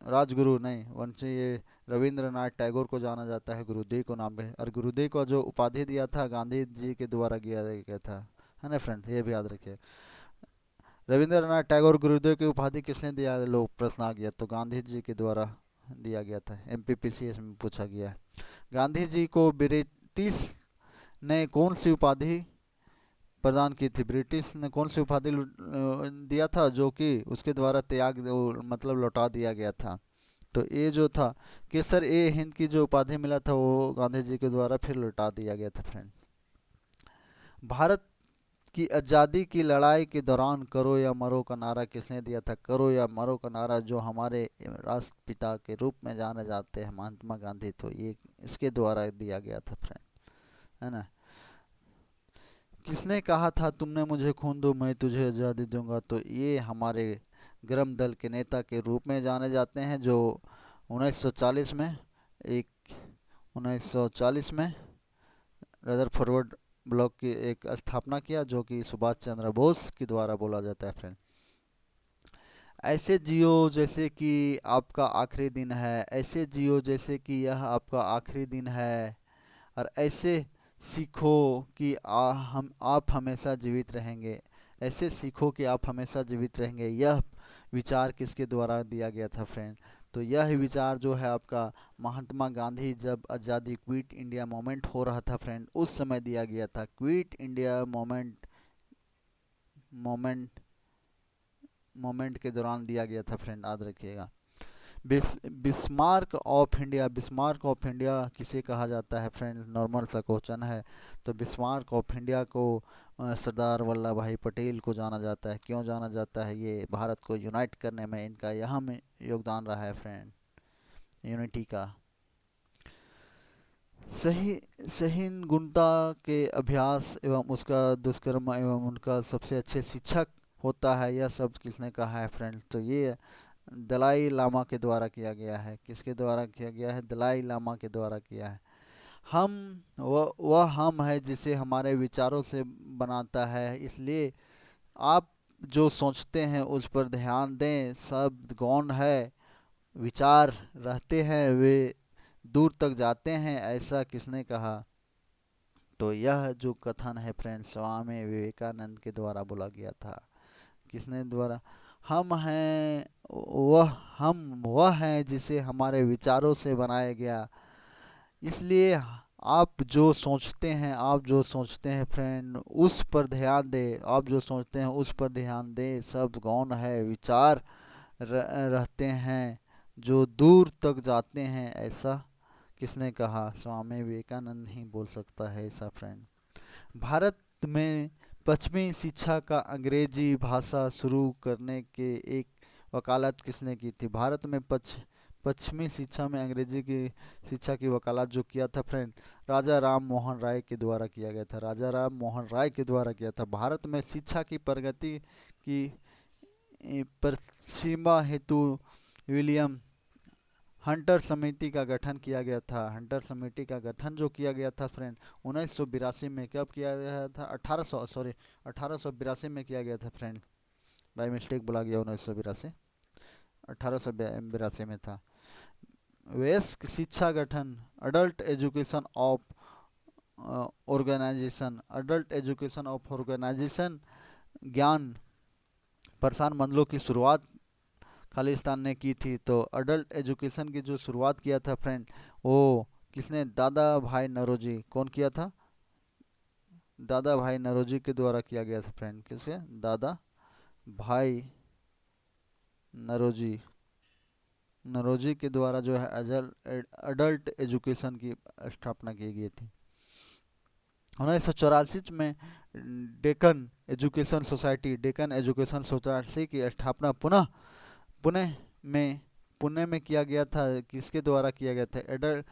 Speaker 1: राजगुरु नहीं, वंश ये रविंद्रनाथ टैगोर को जाना जाता है गुरुदेव को नाम पे। और गुरुदेव को जो उपाधि दिया था गांधी जी के द्वारा दिया गया था, है ना फ्रेंड्स, ये भी याद रखिए। रविंद्रनाथ टैगोर गुरुदेव की उपाधि किसने दिया, लोग प्रश्न आ गया, तो गांधी जी के द्वारा दिया गया था, एमपीपीसीएस में पूछा गया है। गांधी जी को ब्रिटिश ने कौन सी उपाधि प्रदान की थी, ब्रिटिश ने कौन सी उपाधि दिया था, जो कि उसके द्वारा मतलब लौटा दिया गया था, तो ये जो था केसर ए हिंद की जो उपाधि मिला था, वो गांधी जी के द्वारा फिर लौटा दिया गया था फ्रेंड्स। भारत की आज़ादी की लड़ाई के दौरान करो या मरो का नारा किसने दिया था, करो या मरो का नारा जो हमारे राष्ट्रपिता के रूप में जाने जाते हैं महात्मा गांधी, तो ये इसके द्वारा दिया गया था फ्रेंड, है ना। किसने कहा था तुमने मुझे खून दो मैं तुझे आज़ादी दूंगा, तो ये हमारे गरम दल के नेता के रूप में जाने जाते हैं, जो 1940 में एक 1940 में रदर फॉरवर्ड ब्लॉक की एक स्थापना किया, जो कि सुभाष चंद्र बोस के द्वारा बोला जाता है फ्रेंड। ऐसे जियो जैसे कि आपका आखिरी दिन है, ऐसे जियो जैसे कि यह आपका आखिरी दिन है, और ऐसे सीखो कि आप हमेशा जीवित रहेंगे, ऐसे सीखो कि आप हमेशा जीवित रहेंगे। यह विचार किसके द्वारा दिया गया था फ्रेंड, तो यह विचार जो है आपका महात्मा गांधी, जब आज़ादी क्विट इंडिया मूवमेंट हो रहा था फ्रेंड, उस समय दिया गया था। Quit India movement moment moment के दौरान दिया गया था फ्रेंड, याद रखिएगा। Bismarck of India, Bismarck of India किसे कहा जाता है फ्रेंड, नॉर्मल सा क्वेश्चन है। तो बिस्मार्क ऑफ इंडिया को सरदार वल्लभ भाई पटेल को जाना जाता है। क्यों जाना जाता है, ये भारत को यूनाइट करने में इनका यहाँ में योगदान रहा है फ्रेंड, यूनिटी का। सही सही गुणता के अभ्यास एवं उसका दुष्कर्म एवं उनका सबसे अच्छे शिक्षक होता है, यह शब्द किसने कहा है फ्रेंड, तो ये दलाई लामा के द्वारा किया गया है। किसके द्वारा किया गया है, दलाई लामा के द्वारा किया है। हम वह हम है जिसे हमारे विचारों से बनाता है, इसलिए आप जो सोचते हैं उस पर ध्यान दें। शब्द गौण है, विचार रहते हैं, वे दूर तक जाते हैं, ऐसा किसने कहा, तो यह जो कथन है फ्रेंड स्वामी विवेकानंद के द्वारा बोला गया था। किसने द्वारा, हम हैं हम वह हैं जिसे हमारे विचारों से बनाया गया, इसलिए आप जो सोचते हैं फ्रेंड उस पर ध्यान दें, आप जो सोचते हैं उस पर ध्यान दें। शब्द गौण है, विचार रहते हैं जो दूर तक जाते हैं, ऐसा किसने कहा, स्वामी विवेकानंद ही बोल सकता है ऐसा फ्रेंड। भारत में पश्चिमी शिक्षा का अंग्रेजी भाषा शुरू करने के एक वकालत किसने की थी, भारत में पश्चिमी शिक्षा में अंग्रेजी की शिक्षा की वकालत जो किया था फ्रेंड, राजा राम मोहन राय के द्वारा किया गया था, राजा राम मोहन राय के द्वारा किया था। भारत में शिक्षा की प्रगति की पश्चिमा हेतु विलियम हंटर समिति का गठन किया गया था। हंटर समिति का गठन जो किया गया था फ्रेंड 1982 में, कब किया गया था? 1882 में किया गया था फ्रेंड, बाय मिस्टेक बोला गया 1982, 1882 में था। वयस्क शिक्षा गठन adult education of organisation, adult education of organisation ज्ञान प्रसार मंडलों की शुरुआत खालिस्तान ने की थी। तो अडल्ट एजुकेशन की जो शुरुआत किया था फ्रेंड, वो किसने? दादा भाई नौरोजी। कौन किया था? दादा भाई नौरोजी के द्वारा किया गया था फ्रेंड। किसके? दादा भाई नौरोजी, नौरोजी के द्वारा जो है अडल्ट एजुकेशन की स्थापना की गई थी। 1984 में Deccan education society, Deccan education society की स्थापना पुणे में पुणे में किया गया था। किसके द्वारा किया गया था? Adult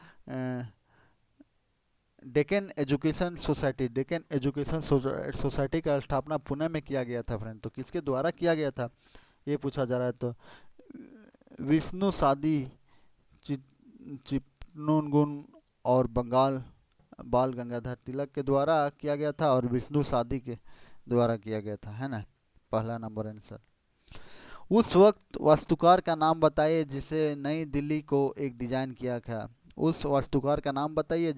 Speaker 1: Deccan education society, Deccan education society का स्थापना पुणे में किया गया था फ्रेंड। तो किसके द्वारा किया गया था ये पूछा जा रहा है। तो विष्णु सादी, चिपनुनगुन और बंगाल बाल गंगाधर तिलक के द्वारा किया गया था, और विष्णु सादी के द्वारा किया गया था, है ना? पहला नंबर आंसर। उस वक्त वास्तुकार का नाम बताइए जिसे नई दिल्ली को एक डिजाइन किया गया। उस वास्तुकार का नाम बताइए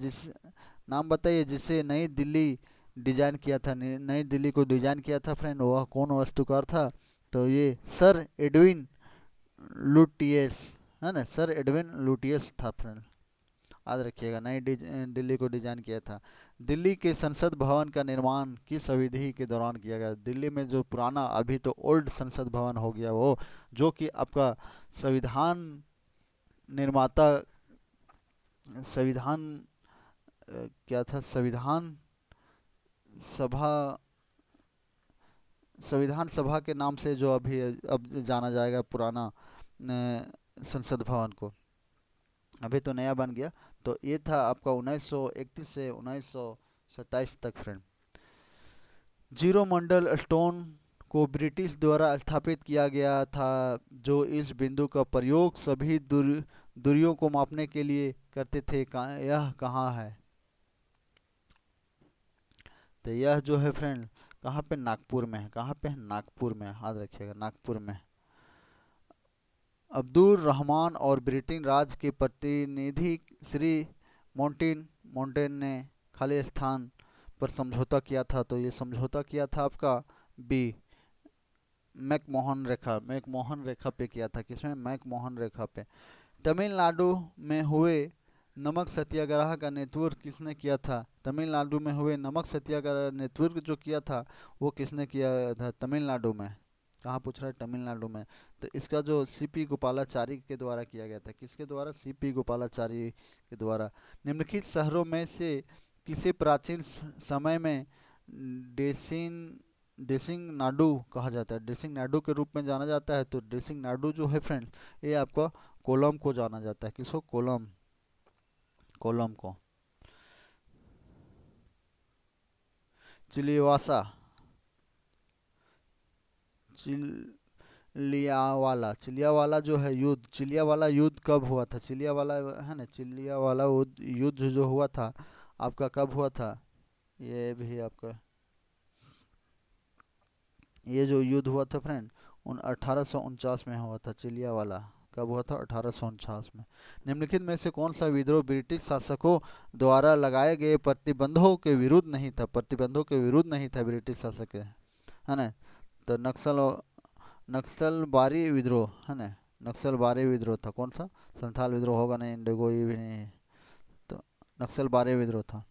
Speaker 1: जिसे नई दिल्ली डिजाइन किया था, नई दिल्ली को डिजाइन किया था फ्रेंड। वह कौन वास्तुकार था? तो ये सर एडविन लुटियस, है ना? सर एडविन लुटियस था फ्रेंड, याद रखिएगा। नई दिल्ली को डिजाइन किया था। दिल्ली के संसद भवन का निर्माण किस अवधि के दौरान किया गया? दिल्ली में जो पुराना, अभी तो ओल्ड संसद भवन हो गया वो, जो कि आपका संविधान निर्माता, संविधान क्या था? सभा संविधान सभा के नाम से जो अभी अब जाना जाएगा पुराना संसद भवन को, अभी तो नया बन गया। तो ये था आपका 1931 से 1927 तक फ्रेंड। जीरो मंडल स्टोन को ब्रिटिश द्वारा स्थापित किया गया था। जो इस बिंदु का प्रयोग सभी दूरियों को मापने के लिए करते थे, यह कहाँ है? तो यह जो है फ्रेंड कहाँ पे? नागपुर में है। कहाँ पे है? नागपुर में, याद रखिएगा, नागपुर में। अब्दुल रहमान और ब्रिटेन राज के प्रतिनिधि श्री मोंटेन ने खालिस्तान पर समझौता किया था। तो ये समझौता किया था आपका बी मैकमोहन रेखा पे किया था। किसमें? मैकमोहन रेखा पे। तमिलनाडु में हुए नमक सत्याग्रह का नेतृत्व किसने किया था? तमिलनाडु में हुए नमक सत्याग्रह नेतृत्व जो किया था वो किसने किया था? तमिलनाडु में। कहाँ पूछ रहा है? तमिलनाडु में। तो इसका जो सीपी गोपालाचारी के द्वारा किया गया था। किसके द्वारा? सीपी गोपालाचारी के द्वारा। निम्नलिखित शहरों में से किसे प्राचीन समय में डेसिन डेसिंग नाडु कहा जाता है, डेसिंग नाडु के रूप में जाना जाता है? तो डेसिंग नाडु जो है फ्रेंड्स ये आपका कोलम को जाना जाता है। किसको? कोलम को। चिलिवासा चिलियावाला जो है युद्ध, चिलियावाला युद्ध कब हुआ था? चिलियावाला है ना, चिलियावाला युद्ध जो हुआ था आपका कब हुआ था? ये भी आपका, ये जो युद्ध हुआ था फ्रेंड 1849 में हुआ था। चिलियावाला कब हुआ था? 1849 में। निम्नलिखित में से कौन सा विद्रोह ब्रिटिश शासकों द्वारा लगाए गए प्रतिबंधों के विरुद्ध नहीं था? प्रतिबंधों के विरुद्ध नहीं था ब्रिटिश शासक के, है ना? तो नक्सलबारी विद्रोह, है ना? नक्सलबारी विद्रोह था। कौन सा? संथाल विद्रोह होगा नहीं, इंडिगो ये भी नहीं। तो नक्सलबारी विद्रोह था।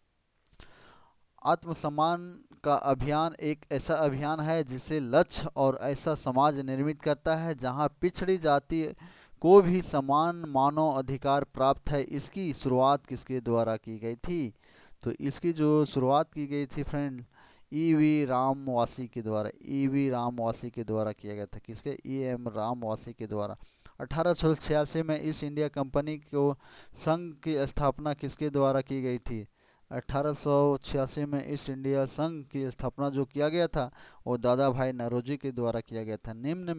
Speaker 1: आत्मसम्मान का अभियान एक ऐसा अभियान है जिसे लक्ष्य और ऐसा समाज निर्मित करता है जहां पिछड़ी जाति को भी समान मानव अधिकार प्राप्त है। इसकी शुरुआत किसके द्वारा की गई थी? तो इसकी जो शुरुआत की गई थी फ्रेंड ईवी रामवासी के द्वारा, ईवी रामवासी के द्वारा किया गया था। किसके? एम रामवासी के द्वारा। 1886 में ईस्ट इंडिया कंपनी को संघ की स्थापना किसके द्वारा की गई थी? 1886 में ईस्ट इंडिया संघ की स्थापना जो किया गया था वो दादा भाई नौरोजी के द्वारा किया गया था। निम्न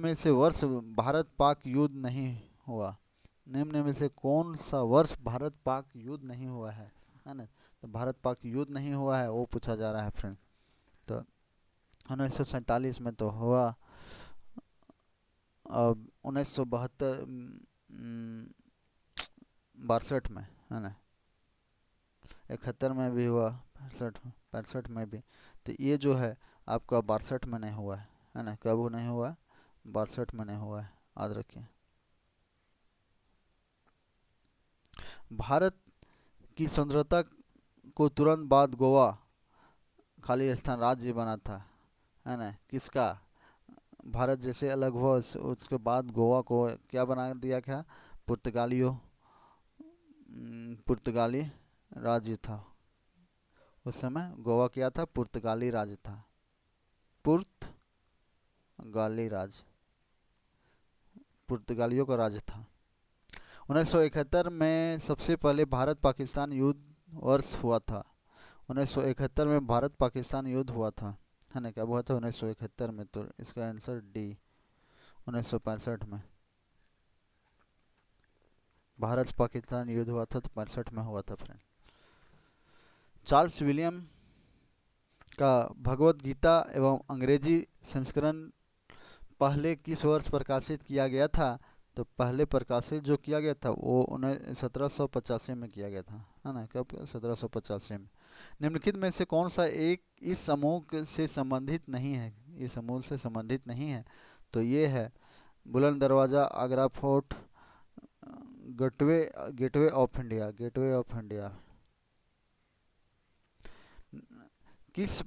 Speaker 1: में से वर्ष भारत पाक युद्ध नहीं हुआ? निम्न में से कौन सा वर्ष भारत पाक युद्ध नहीं हुआ है ना? तो भारत पाक युद्ध नहीं हुआ है वो पूछा जा रहा है फ्रेंड। तो 1947 में तो हुआ। अब 1972 62 में है ना, 71 में भी हुआ, 65 में भी। तो ये जो है आपका 62 में नहीं हुआ है ना? कब नहीं हुआ? 62 में नहीं हुआ है, याद रखिए। भारत की स्वतंत्रता को तुरंत बाद गोवा खाली स्थान राज्य बना था, है ना? किसका? भारत जैसे अलग हुआ उसके बाद गोवा को क्या बना दिया गया? पुर्तगालियों पुर्तगाली राज्य था उस समय। गोवा क्या था? पुर्तगाली राज्य था, पुर्तगाली राज्य, पुर्तगालियों का राज्य था। 1971 में सबसे पहले भारत पाकिस्तान युद्ध वर्ष हुआ था। 1971 में भारत पाकिस्तान युद्ध हुआ था, है ना? कब हुआ था? 1971 में। तो इसका आंसर डी, 1965 में भारत पाकिस्तान युद्ध हुआ था, तो 65 में हुआ था फ्रेंड। चार्ल्स विलियम का भगवत गीता एवं अंग्रेजी संस्करण पहले किस वर्ष प्रकाशित किया गया था? तो पहले प्रकाशित जो किया गया था वो 1785 में किया गया था, है ना? कब? 1785 में। निम्नलिखित में से कौन सा एक इस समूह से संबंधित नहीं है? इस समूह से संबंधित नहीं है। तो ये है बुलंद दरवाजा, Agra fort, gateway gateway of India, gateway of India. किस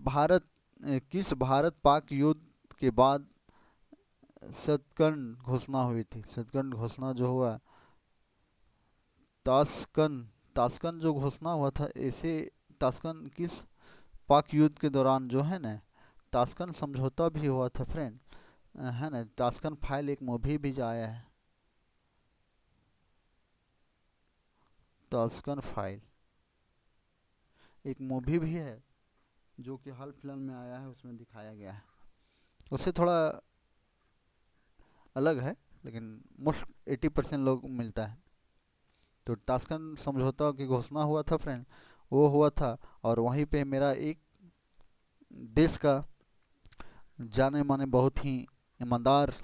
Speaker 1: भारत पाक युद्ध के बाद सतकर्ण घोषणा हुई थी? सतकर्ण घोषणा जो हुआ, ताशकन ताशकन जो घोषणा हुआ था, ऐसे ताशकन किस पाक युद्ध के दौरान जो है ना, ताशकन समझौता भी हुआ था फ्रेंड, है ना? ताशकन फाइल एक मूवी भी जो आया है, ताशकन फाइल एक मूवी भी है जो कि हाल फिलहाल में आया है, उसमें दिखाया गया है। उससे थोड़ा अलग है लेकिन मोस्ट 80% लोग मिलता है। तो ताशकंद समझौता की घोषणा हुआ था फ्रेंड, वो हुआ था। और वहीं पे मेरा एक देश का जाने माने बहुत ही ईमानदार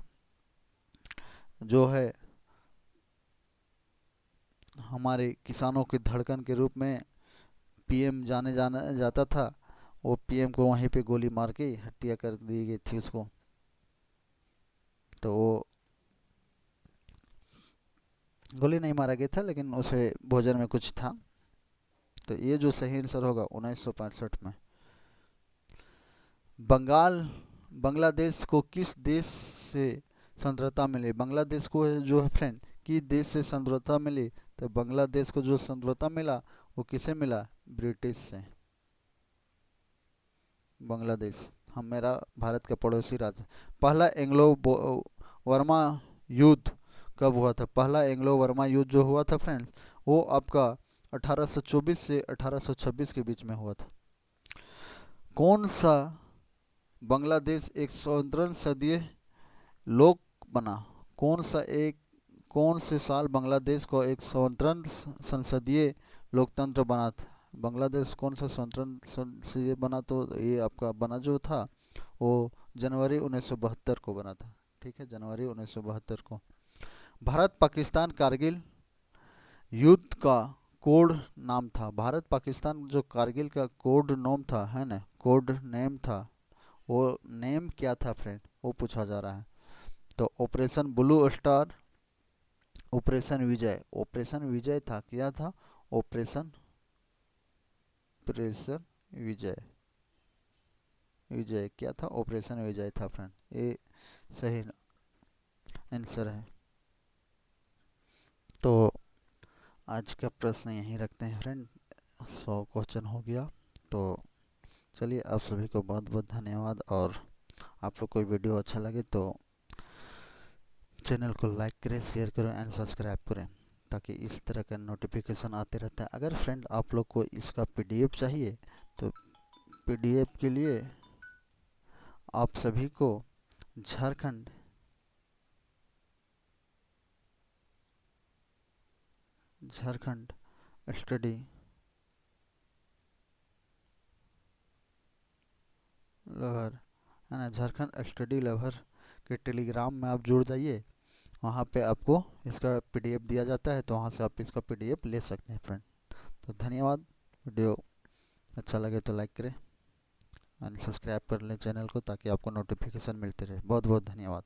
Speaker 1: जो है, हमारे किसानों की धड़कन के रूप में पीएम जाना जाता था, वो पीएम को वहीं पे गोली मार के हत्या कर दी गई थी उसको। तो वो गोली नहीं मारा गया था लेकिन उसे भोजन में कुछ था। तो ये जो सही आंसर होगा 1965 में। बंगाल बांग्लादेश को किस देश से स्वतंत्रता मिली? बांग्लादेश को जो है फ्रेंड किस देश से स्वतंत्रता मिली? तो बांग्लादेश को जो स्वतंत्रता मिला वो किसे मिला? ब्रिटिश से। बांग्लादेश हम मेरा भारत का पड़ोसी राज्य। पहला एंग्लो वर्मा युद्ध कब हुआ था? पहला एंग्लो वर्मा युद्ध जो हुआ था फ्रेंड्स वो आपका 1824 से 1826 के बीच में हुआ था। कौन सा बांग्लादेश एक स्वतंत्र सदीय लोक बना? कौन सा एक कौन से साल बांग्लादेश को एक स्वतंत्र संसदीय लोकतंत्र बना था? बांग्लादेश कौन सा स्वतंत्र संसदीय बना? तो ये आपका बना जो था वो जनवरी 1972 को बना था। ठीक है, जनवरी 1972 को। भारत पाकिस्तान कारगिल युद्ध का कोड नाम था। भारत पाकिस्तान जो कारगिल का कोड नाम था, है ना, कोड नेम था, वो नेम क्या था फ्रेंड? वो पूछा जा रहा है। तो ऑपरेशन ब्लू स्टार, ऑपरेशन विजय था। क्या था? ऑपरेशन ऑपरेशन विजय विजय क्या था? ऑपरेशन विजय था फ्रेंड, ये सही आंसर है। तो आज का प्रश्न यहीं रखते हैं फ्रेंड, 100 क्वेश्चन हो गया। तो चलिए, आप सभी को बहुत बहुत धन्यवाद। और आप लोग को वीडियो अच्छा लगे तो चैनल को लाइक करें, शेयर करें एंड सब्सक्राइब करें ताकि इस तरह का नोटिफिकेशन आते रहता है। अगर फ्रेंड आप लोग को इसका पीडीएफ चाहिए तो पीडीएफ के लिए आप सभी को झारखंड झारखंड स्टडी लवर है ना, झारखंड स्टडी लवर के टेलीग्राम में आप जुड़ जाइए। वहाँ पे आपको इसका पीडीएफ दिया जाता है, तो वहाँ से आप इसका पीडीएफ ले सकते हैं फ्रेंड। तो धन्यवाद। वीडियो अच्छा लगे तो लाइक करें एंड सब्सक्राइब कर लें चैनल को, ताकि आपको नोटिफिकेशन मिलते रहे। बहुत बहुत धन्यवाद।